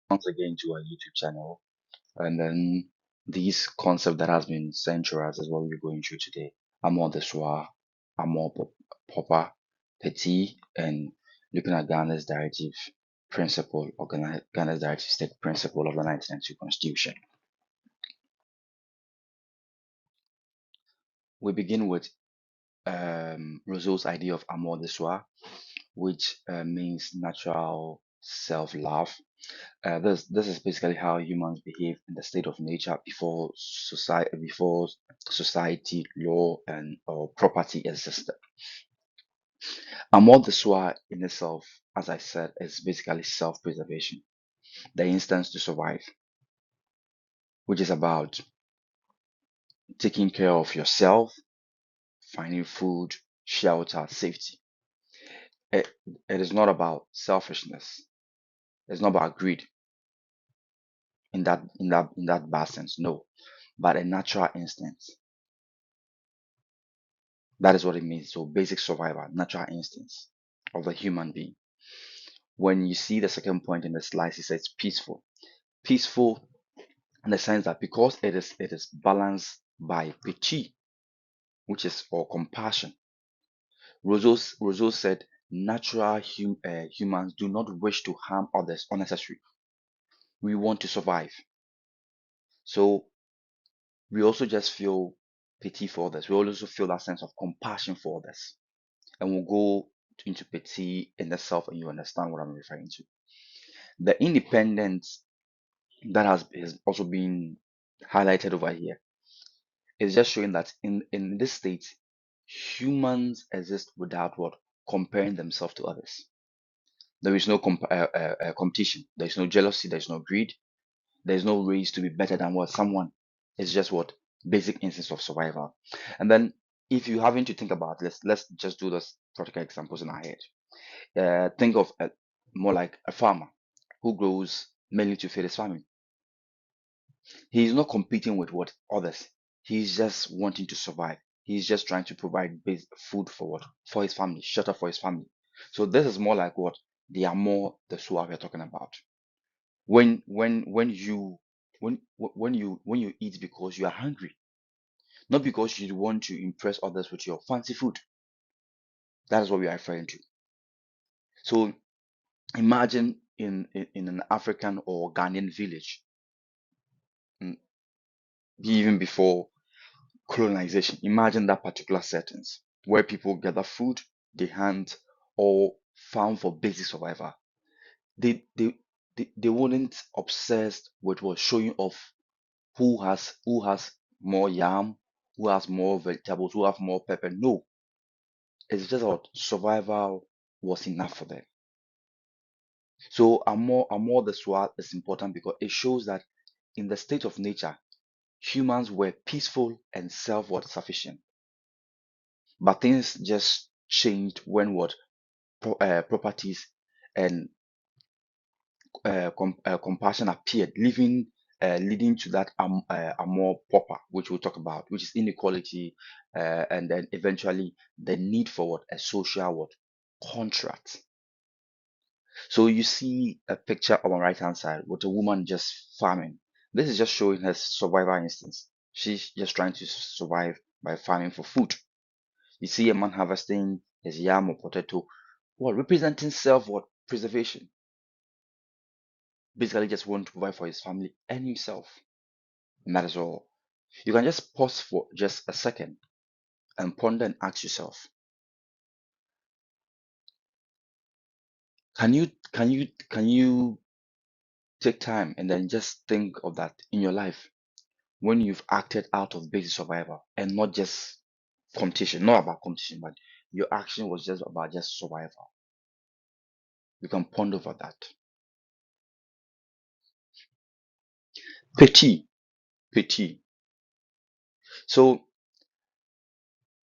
once again to our YouTube channel. And then this concept that has been centralized is what we're going through today. Amour de Soi, Propre, Pitié, and looking at Ghana's directive principle, or Ghana's directive state principle of the 1992 Constitution. We begin with Rousseau's idea of Amour de Soi, which means natural self-love. This is basically how humans behave in the state of nature before society, law, and or property existed. Amour de soi in itself, as I said, is basically self-preservation, the instance to survive, which is about taking care of yourself, finding food, shelter, safety. It, it is not about selfishness. It's not about greed in that bad sense, no, but a natural instinct. That is what it means. So basic survival, natural instincts of the human being. When you see the second point in the slide, it says peaceful. Peaceful in the sense that because it is balanced by pitié, which is or compassion. Rousseau said natural humans do not wish to harm others unnecessarily. We want to survive. So we also just feel pity for others. We also feel that sense of compassion for others. And we'll go into pity in the self and you understand what I'm referring to. The independence that has also been highlighted over here is just showing that in this state, humans exist without what comparing themselves to others. There is no competition. There is no jealousy. There is no greed. There is no race to be better than what someone. It's just what basic instincts of survival. And then if you having to think about, let's just do those practical examples in our head. Think of more like a farmer who grows mainly to feed his family. He is not competing with what others. He's just wanting to survive. He's just trying to provide basic food for what for his family, shelter for his family. So this is more like what the amour de soi we're talking about. When you eat because you are hungry, not because you want to impress others with your fancy food. That is what we are referring to. So imagine in an African or Ghanaian village, mm, even before colonization. Imagine that particular settings where people gather food, they hunt, or farm for basic survival. They weren't obsessed with what showing off who has more yam, who has more vegetables, who have more pepper. No, it's just about survival was enough for them. So Amour de Soi is important because it shows that in the state of nature, humans were peaceful and self-worth sufficient. But things just changed when what properties and compassion appeared, leading to that amour proper, which we'll talk about, which is inequality, and then eventually the need for what a social what contract. So you see a picture on the right hand side with a woman just farming. This is just showing her survival instincts. She's just trying to survive by farming for food. You see a man harvesting his yam or potato, what representing self what preservation. Basically just want to provide for his family and himself. And that is all. You can just pause for just a second and ponder and ask yourself, can you take time and then just think of that in your life when you've acted out of basic survival and not just competition, not about competition, but your action was just about just survival. You can ponder over that. Petit, petit. So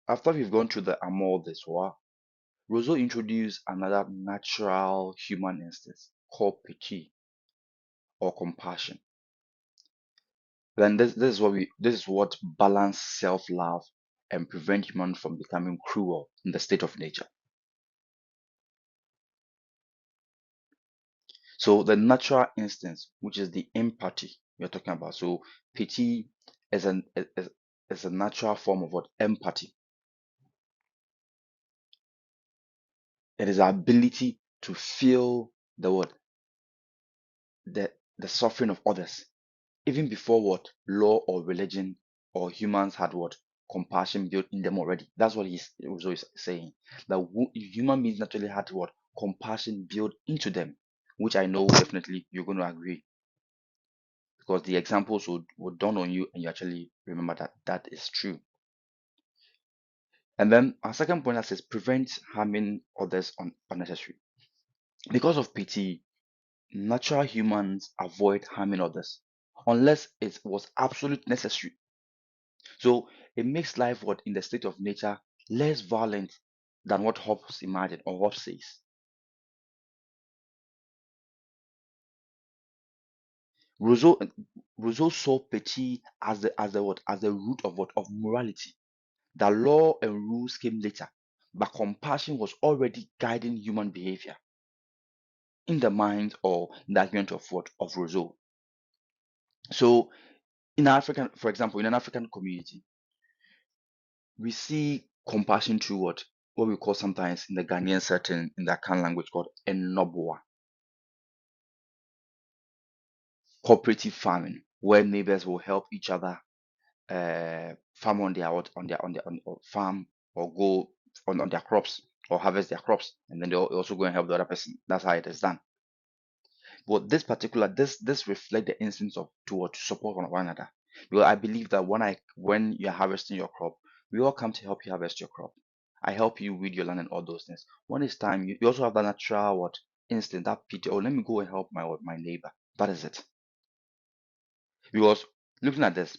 after we've gone through the amour de soi, Rousseau introduced another natural human instinct called pitié or compassion. Then this is what balance self-love and prevent human from becoming cruel in the state of nature. So the natural instincts, which is the empathy you're talking about. So pity is a natural form of what empathy. It is our ability to feel the suffering of others, even before what law or religion or humans had what compassion built in them already. That's what he's also is saying. That human beings naturally had what compassion built into them, which I know definitely you're going to agree because the examples would dawn on you and you actually remember that that is true. And then our second point that says prevent harming others unnecessary. Because of pity, natural humans avoid harming others unless it was absolute necessary. So it makes life what in the state of nature less violent than what Hobbes imagined or Hobbes says. Rousseau Rousseau saw pity as the what as the root of what of morality. The law and rules came later, but compassion was already guiding human behavior in the mind or in the argument of what of Rousseau. So in African, for example, in an African community, we see compassion through what we call sometimes in the Ghanaian setting in the Akan language called enoboa, cooperative farming, where neighbors will help each other farm on their or farm or go on their crops or harvest their crops, and then they'll also go and help the other person. That's how it is done. But this reflect the instance of to support one another. Because I believe that when you're harvesting your crop, we all come to help you harvest your crop. I help you weed your land and all those things. When it's time, you also have that natural instinct, that pity. Oh, let me go and help my neighbor. That is it. Because looking at this,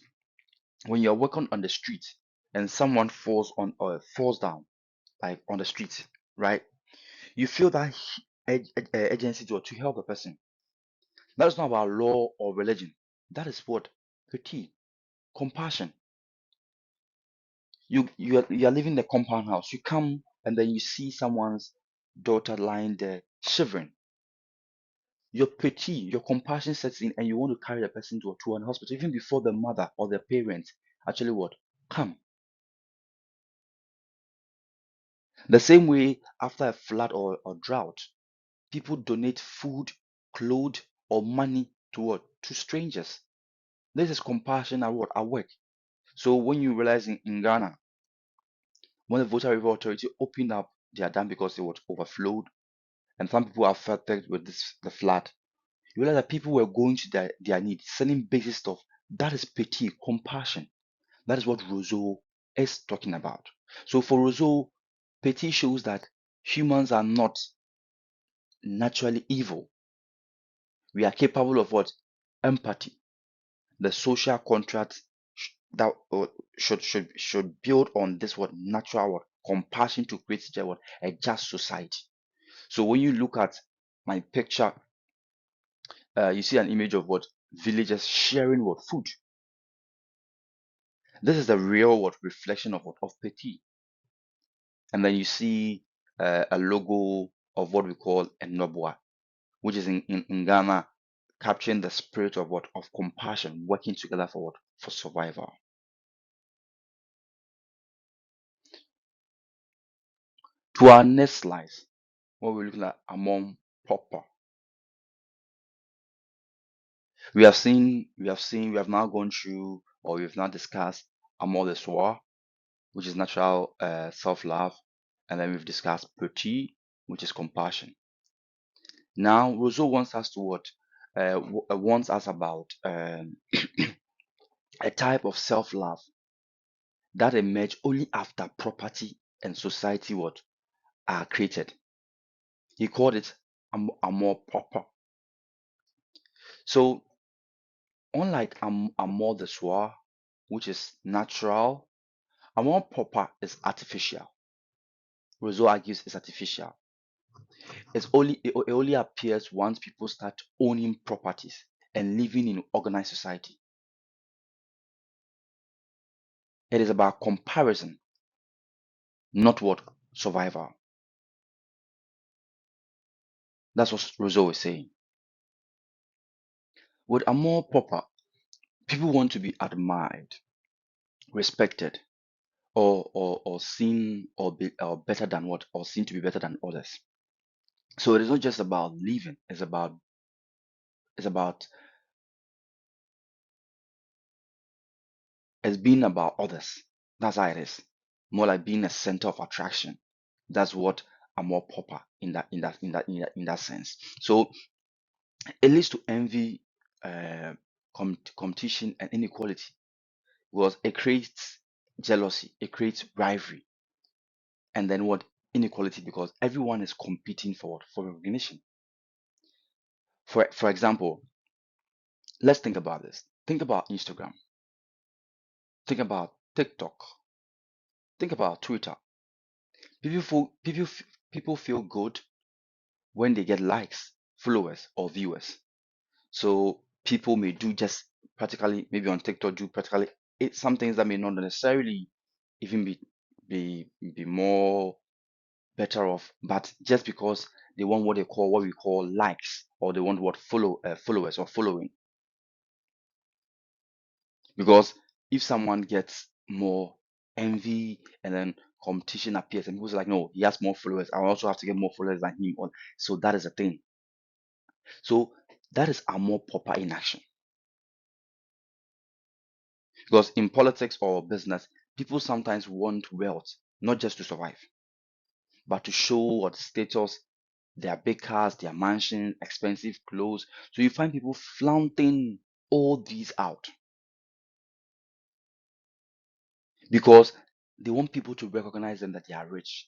when you're working on the street and someone falls on or falls down like on the street, right? You feel that agency to help the person. That is not about law or religion. That is what pity, compassion. You are living in the compound house. You come and then you see someone's daughter lying there shivering. Your pity, your compassion sets in, and you want to carry the person to an hospital even before the mother or the parent actually what come. The same way after a flood or drought, people donate food, clothes, or money to what to strangers. This is compassion at what at work. So when you realize in Ghana, when the Volta River Authority opened up their dam because it was overflowed and some people are affected with the flood, you realize that people were going to their needs, selling basic stuff. That is pity, compassion. That is what Rousseau is talking about. So for Rousseau, pity shows that humans are not naturally evil. We are capable of what? Empathy. The social contract that should build on this what natural what compassion to create a just society. So when you look at my picture, you see an image of what villagers sharing what food. This is the real what reflection of what of Petit. And then you see a logo of what we call a Nobwa, which is in Ghana, capturing the spirit of what of compassion, working together for what for survival. To our next slice, what we're looking at among proper. We have now gone through or we have now discussed Amour De Soi, which is natural self-love, and then we've discussed Petit, which is compassion. Now, Rousseau wants us to what? Wants us about a type of self-love that emerge only after property and society what are created. He called it amour propre. So, unlike amour de soi, which is natural, amour propre is artificial. Rousseau argues it's artificial. It only appears once people start owning properties and living in organized society. It is about comparison, not what survival. That's what Rousseau is saying. With Amour Propre, people want to be admired, respected, or seen or better than what or seen to be better than others. So it is not just about living, it's about it's being about others. That's how it is. More like being a center of attraction. That's what Amour Propre in that sense. So it leads to envy, competition, and inequality because it creates jealousy, it creates rivalry, and then what inequality because everyone is competing for what for recognition. For example, let's think about this. Think about Instagram. Think about TikTok. Think about Twitter. People feel good when they get likes, followers, or viewers. So people may do just practically maybe on TikTok do practically some things that may not necessarily even be more better off, but just because they want what we call likes, or they want what followers or following. Because if someone gets more envy and then competition appears and people's like, no, he has more followers, I also have to get more followers than him. So that is a thing. So that is a more proper in action. Because in politics or business, people sometimes want wealth, not just to survive, but to show what status, their big cars, their mansion, expensive clothes. So you find people flaunting all these out because they want people to recognize them that they are rich,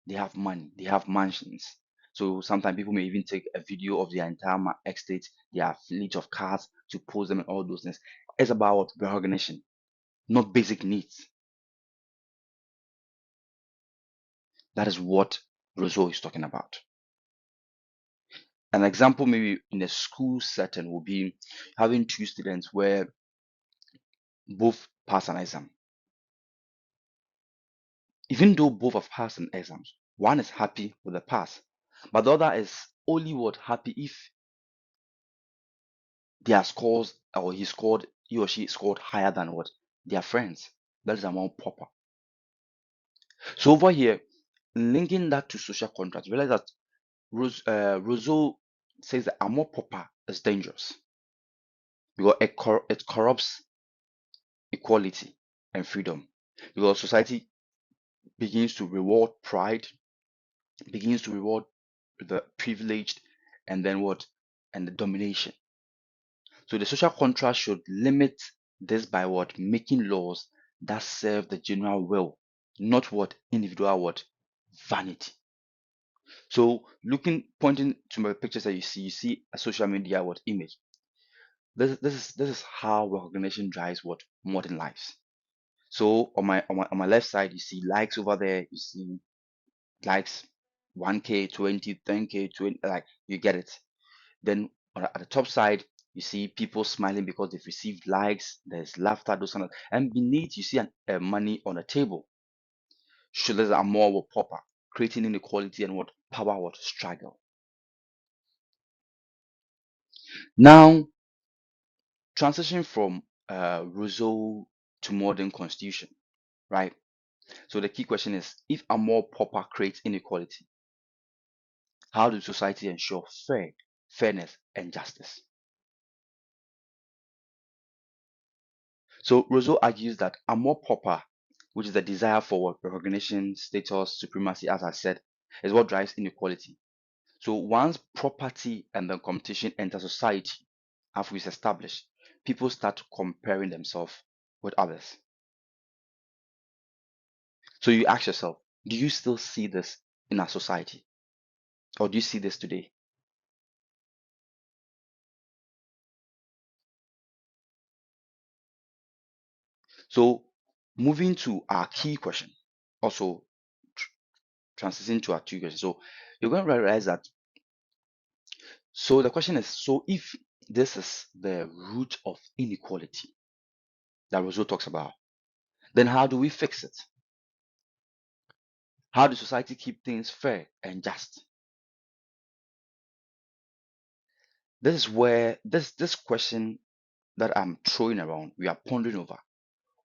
they have money, they have mansions. So sometimes people may even take a video of their entire estate, their fleet of cars to post them and all those things. It's about recognition, not basic needs. That is what Rousseau is talking about. An example, maybe in a school setting, would be having two students where both pass an exam. Even though both have passed an exams, one is happy with the pass, but the other is only what happy if their scores or he or she scored higher than what their friends. That is Amour Propre. So over here, linking that to social contract, realize that Rousseau says that Amour Propre is dangerous because it corrupts equality and freedom. Because society begins to reward pride, begins to reward the privileged, and then what? And the domination. So the social contract should limit this by what? Making laws that serve the general will, not what individual what vanity. So pointing to my pictures that you see a social media what image. This is how recognition drives what modern lives. So on my left side, you see likes over there. You see likes 1K, 20, 10K, 20, like you get it. Then at the top side, you see people smiling because they've received likes. There's laughter, those kind of, and beneath you see money on a table. Shoulders are more what proper, creating inequality and what power what struggle. Now transition from Rousseau to modern constitution, right? So the key question is: if a more proper creates inequality, how does society ensure fairness, and justice? So Rousseau argues that amour propre, which is the desire for recognition, status, supremacy, as I said, is what drives inequality. So once property and then competition enter society, after it's established, people start comparing themselves with others. So you ask yourself, do you still see this in our society? Or do you see this today? So moving to our key question, also tr- transitioning to our key question. So you're going to realize that. So the question is, so if this is the root of inequality that Rousseau talks about, then how do we fix it? How does society keep things fair and just? This is where this question that I'm throwing around, we are pondering over,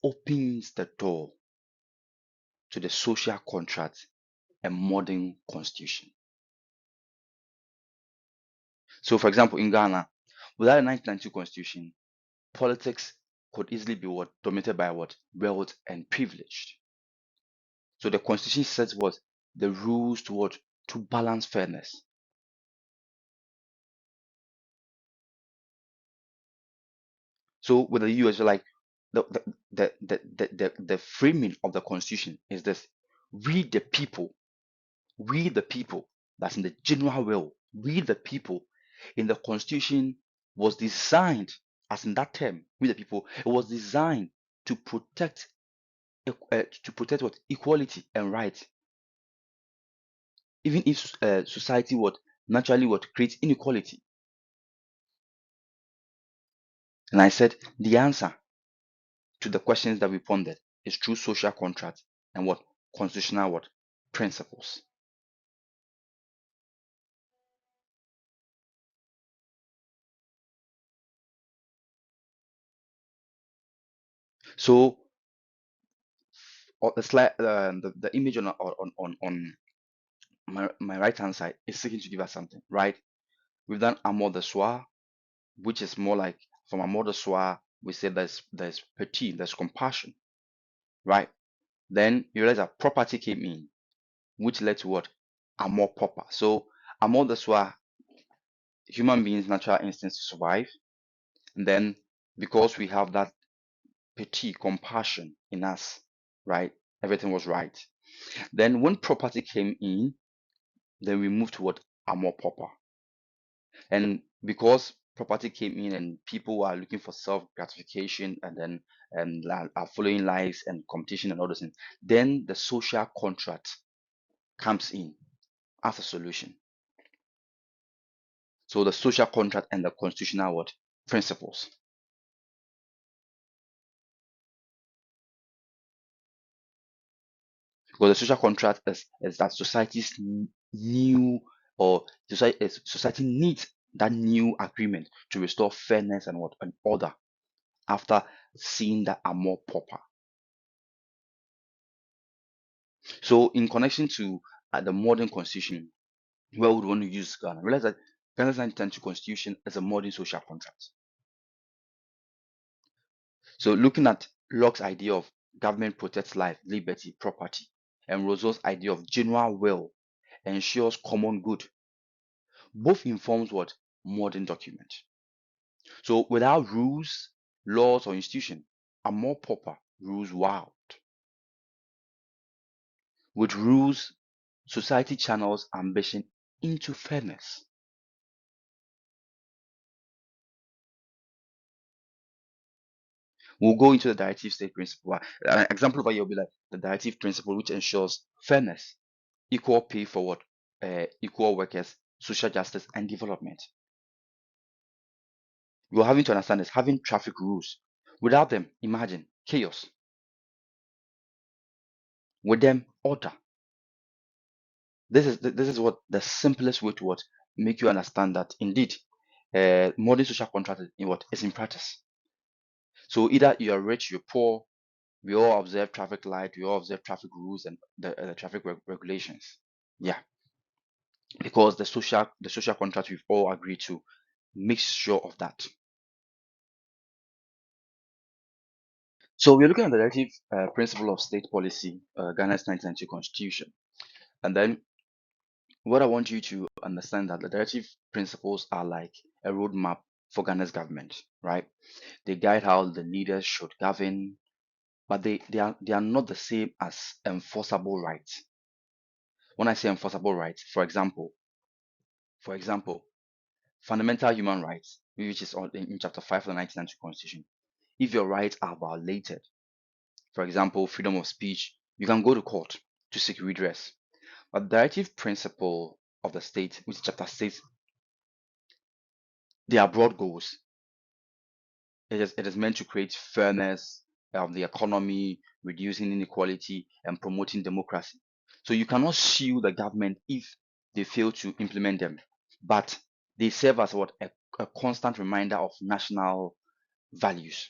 opens the door to the social contract and modern constitution. So, for example, in Ghana, without the 1992 constitution, politics could easily be what dominated by what wealth and privilege. So the constitution sets what the rules to what to balance fairness. So with the US, like the framing of the constitution is this: we the people, we the people, that's in the general will, we the people in the constitution was designed, as in that term, we the people, it was designed to protect to protect what equality and rights, even if society would naturally what creates inequality. And I said the answer to the questions that we pondered is through social contract and what constitutional what principles. So the slide, the image on my right hand side is seeking to give us something, right? We've done Amour De Soi, which is more like from Amour De Soi, we say there's Pitié, there's compassion, right? Then you realize that property came in, which led to what? Amour Propre. So Amour De Soi, human beings' natural instincts to survive. And then because we have that pity, compassion in us, right? Everything was right. Then when property came in, then we moved toward Amour Propre. And because property came in and people are looking for self gratification and then are following lives and competition and all those things, then the social contract comes in as a solution. So the social contract and the constitutional what principles. Because the social contract is that society's new or society needs that new agreement to restore fairness and what and order after seeing that are more proper. So in connection to the modern constitution, where we would want to use Ghana, realize that Ghana's 1992 constitution is a modern social contract. So looking at Locke's idea of government protects life, liberty, property, and Rousseau's idea of general will ensures common good, both informs what modern document. So without rules, laws, or institution, Amour Propre rules wild. With rules, society channels ambition into fairness. We'll go into the directive state principle. An example of it will be like the directive principle, which ensures fairness, equal pay for what, equal workers, social justice, and development. You're having to understand this, having traffic rules. Without them, imagine chaos. With them, order. This is what the simplest way to what make you understand that indeed modern social contract in what is in practice. So either you are rich, you're poor, we all observe traffic light, we all observe traffic rules and the traffic regulations. Yeah, because the social contract we've all agreed to makes sure of that. So we're looking at the directive principle of state policy, Ghana's 1992 constitution, and then what I want you to understand that the directive principles are like a roadmap for Ghana's government, right? They guide how the leaders should govern, but they are not the same as enforceable rights. When I say enforceable rights, for example, fundamental human rights, which is in chapter 5 of the 1992 Constitution. If your rights are violated, for example, freedom of speech, you can go to court to seek redress. But the directive principle of the state, which chapter states, they are broad goals. It is meant to create fairness of the economy, reducing inequality, and promoting democracy. So you cannot sue the government if they fail to implement them, but they serve as what a a constant reminder of national values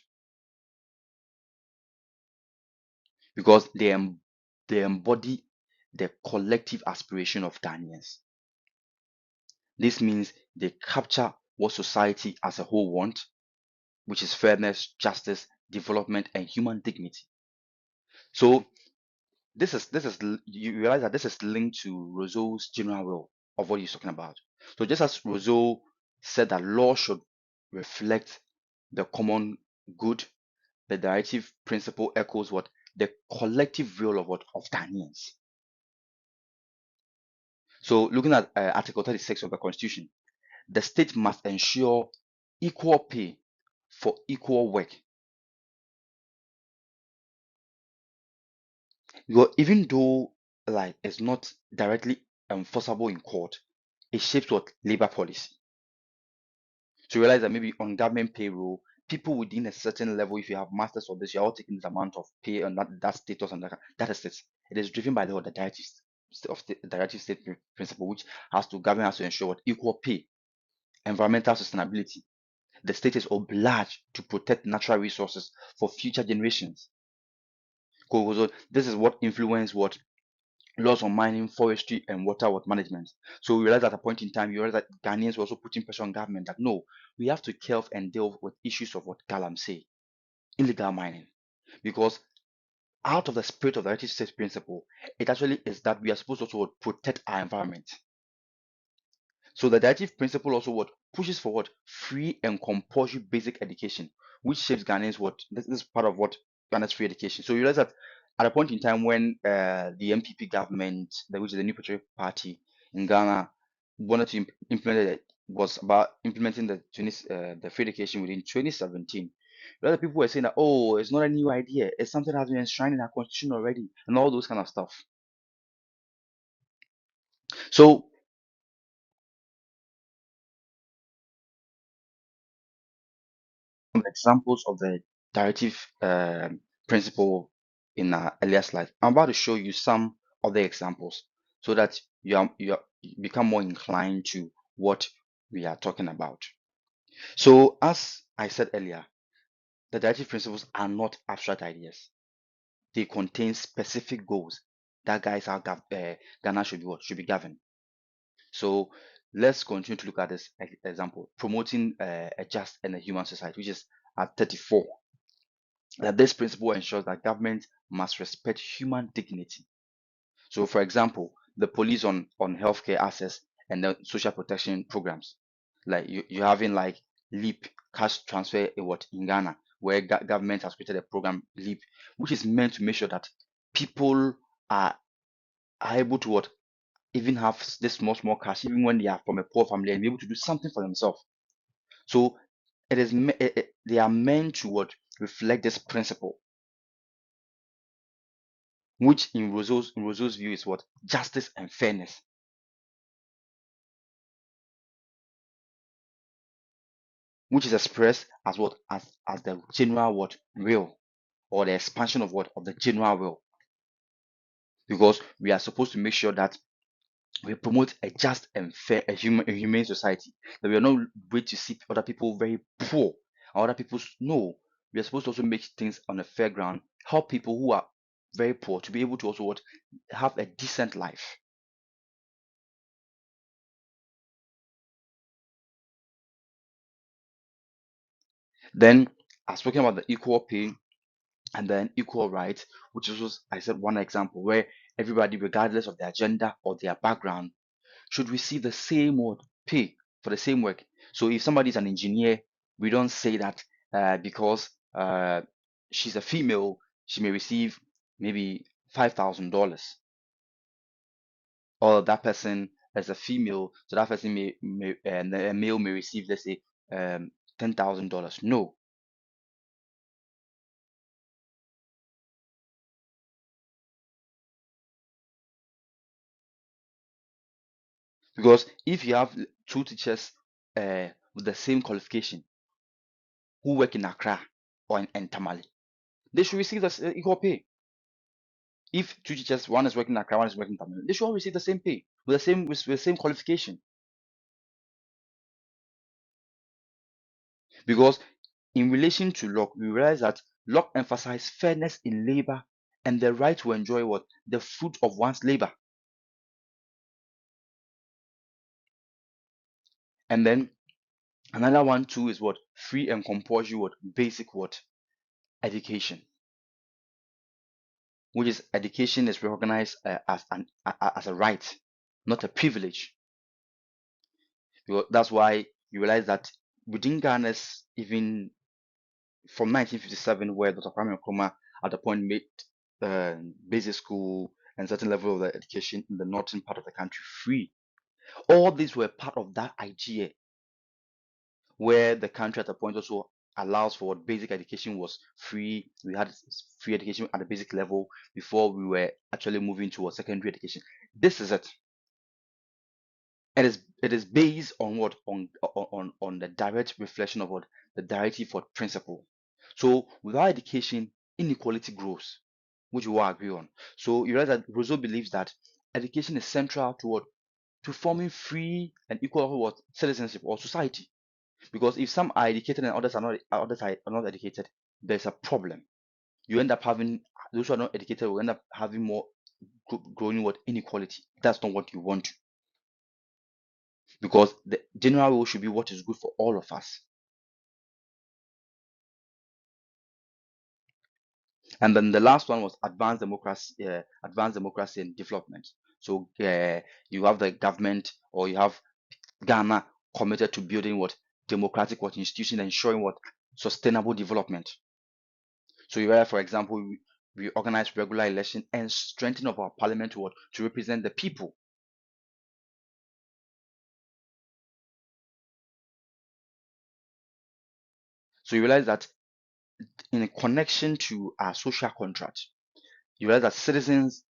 because they embody the collective aspiration of Ghanaians. This means they capture what society as a whole want, which is fairness, justice, development, and human dignity. So you realize that this is linked to Rousseau's general will of what he's talking about. So just as Rousseau said that law should reflect the common good, the directive principle echoes what the collective will of what of Ghanaians. So looking at Article 36 of the Constitution, the state must ensure equal pay for equal work. Because even though like it's not directly enforceable in court, it shapes what labor policy. So you realize that maybe on government payroll, people within a certain level, if you have masters of this, you're all taking this amount of pay and that status and that is it. It is driven by the directive directive state principle, which has to ensure what equal pay, environmental sustainability. The state is obliged to protect natural resources for future generations. So this is what influence what laws on mining, forestry, and water management. So we realized at a point in time, you realize that Ghanaians were also putting pressure on government that no, we have to delve and deal with issues of what Galam say, illegal mining. Because out of the spirit of the Heritage State principle, it actually is that we are supposed to also protect our environment. So the directive principle also what pushes for what free and compulsory basic education, which shapes Ghanaians what this is part of what Ghana's free education. So you realize that at a point in time when the MPP government, which is the New Patriotic Party in Ghana, wanted to implement it, was about implementing the free education within 2017. A lot of people were saying that oh, it's not a new idea, it's something that has been enshrined in our constitution already, and all those kind of stuff. So some examples of the directive principle in our earlier slides. I'm about to show you some of the examples so that you become more inclined to what we are talking about. So, as I said earlier, the directive principles are not abstract ideas. They contain specific goals that guys how Ghana should be what should be governed. So let's continue to look at this example, promoting a just and a human society, which is at 34. That this principle ensures that government must respect human dignity. So, for example, the police on healthcare access and the social protection programs, like you having like LEAP cash transfer in Ghana, where government has created a program LEAP, which is meant to make sure that people are, are able to what even have this small cash, even when they are from a poor family, and be able to do something for themselves. So they are meant to what reflect this principle which in Rousseau's view is what justice and fairness, which is expressed as what as the general what will or the expansion of what of the general will, because we are supposed to make sure that we promote a just and fair a humane society, that we are not wait to see other people very poor or other people no, we are supposed to also make things on a fair ground, help people who are very poor to be able to also what have a decent life. Then as speaking about the equal pay and then equal rights, which is just, I said, one example where everybody, regardless of their gender or their background, should receive the same pay for the same work. So if somebody is an engineer, we don't say that because she's a female, she may receive maybe $5,000, or that person as a female, so that person may and a male may receive, let's say, $10,000. No, because if you have two teachers with the same qualification who work in Accra or in Tamale, they should receive the equal pay. If two teachers, one is working in Accra, one is working in Tamale, they should all receive the same pay with the same qualification. Because in relation to Locke, we realize that Locke emphasized fairness in labor and the right to enjoy what? The fruit of one's labor. And then another one too is what? Free and compulsory what? Basic what? Education. Which is education is recognized as a right, not a privilege. Because that's why you realize that within Ghana's, even from 1957, where Dr. Kwame Nkrumah at the point made basic school and certain level of the education in the northern part of the country free. All these were part of that idea where the country at the point also allows for what basic education was free. We had free education at the basic level before we were actually moving towards secondary education. This is it. It is based on what? On the direct reflection of what? The Directive for principle. So without education, inequality grows, which we all agree on. So you realize that Rousseau believes that education is central to what? To forming free and equal what? Citizenship or society. Because if some are educated and others are not educated, there's a problem. You end up having those who are not educated will end up having more growing what? Inequality. That's not what you want, because the general rule should be what is good for all of us. And then the last one was advanced democracy and development. So you have the government, or you have Ghana committed to building what? Democratic what? Institution, ensuring what? Sustainable development. So you have, for example, we organize regular election and strengthen of our parliament to what? To represent the people. So you realize that in a connection to our social contract, you realize that citizens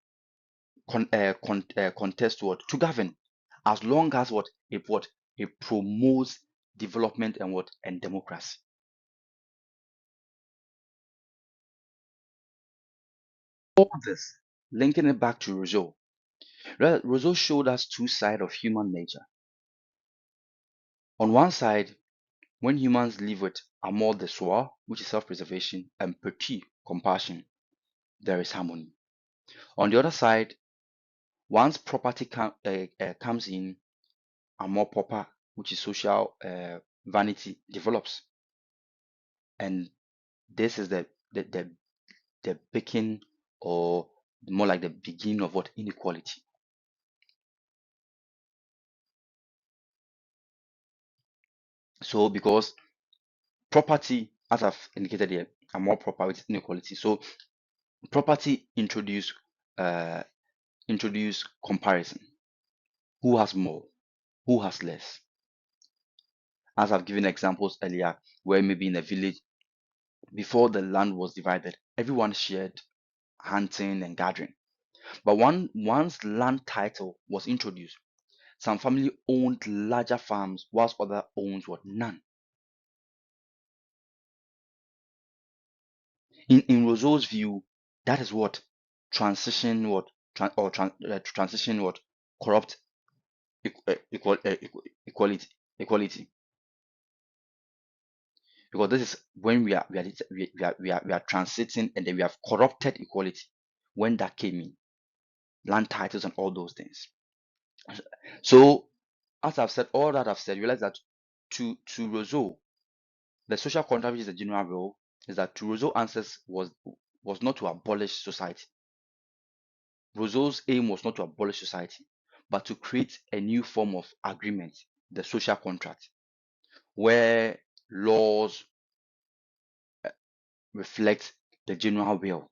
contest what? To govern, as long as what? It promotes development and what? And democracy. All this, linking it back to Rousseau. Rousseau showed us two sides of human nature. On one side, when humans live with amour de soi, which is self-preservation, and pitié, compassion, there is harmony. On the other side, once property comes in, amour propre, which is social vanity, develops. And this is the beginning, or more like the beginning of what? Inequality. So because property, as I've indicated here, are more proper with inequality. So property uh introduce comparison. Who has more? Who has less? As I've given examples earlier, where maybe in a village, before the land was divided, everyone shared hunting and gathering. But once land title was introduced, some family owned larger farms whilst other owns what? None. In Rousseau's view, that is what transition what transition what corrupt equality equality, because this is when we are transiting, and then we have corrupted equality when that came in, land titles and all those things. So as I've said, all that I've said, realize that to Rousseau, the social contract, which is the general rule, is that to Rousseau answers was not to abolish society. Rousseau's aim was not to abolish society, but to create a new form of agreement, the social contract, where laws reflect the general will.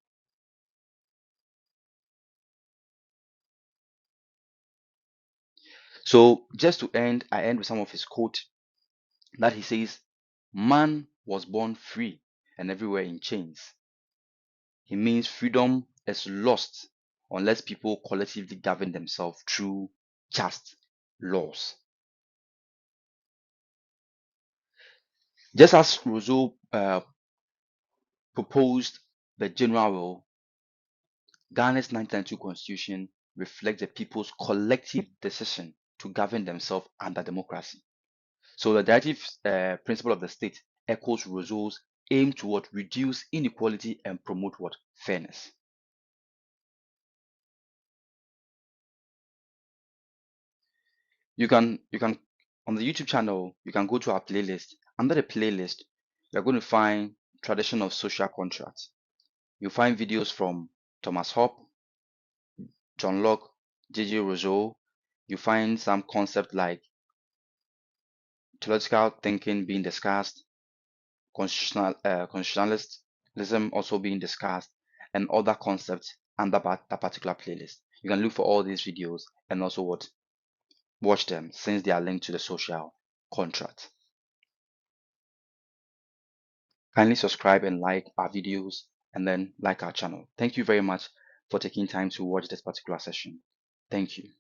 So, just to end, I end with some of his quote that he says, "Man was born free and everywhere in chains." He means freedom is lost unless people collectively govern themselves through just laws. Just as Rousseau proposed the general will, Ghana's 1992 constitution reflects the people's collective decision to govern themselves under democracy. So the directive principle of the state echoes Rousseau's aim to what reduce inequality and promote what fairness. You can on the YouTube channel you can go to our playlist. Under the playlist, you're going to find Tradition of Social Contracts. You'll find videos from Thomas Hobbes, John Locke, J.J. Rousseau. You find some concepts like theological thinking being discussed, constitutionalism also being discussed, and other concepts under that particular playlist. You can look for all these videos and also watch them since they are linked to the social contract. Kindly subscribe and like our videos and then like our channel. Thank you very much for taking time to watch this particular session. Thank you.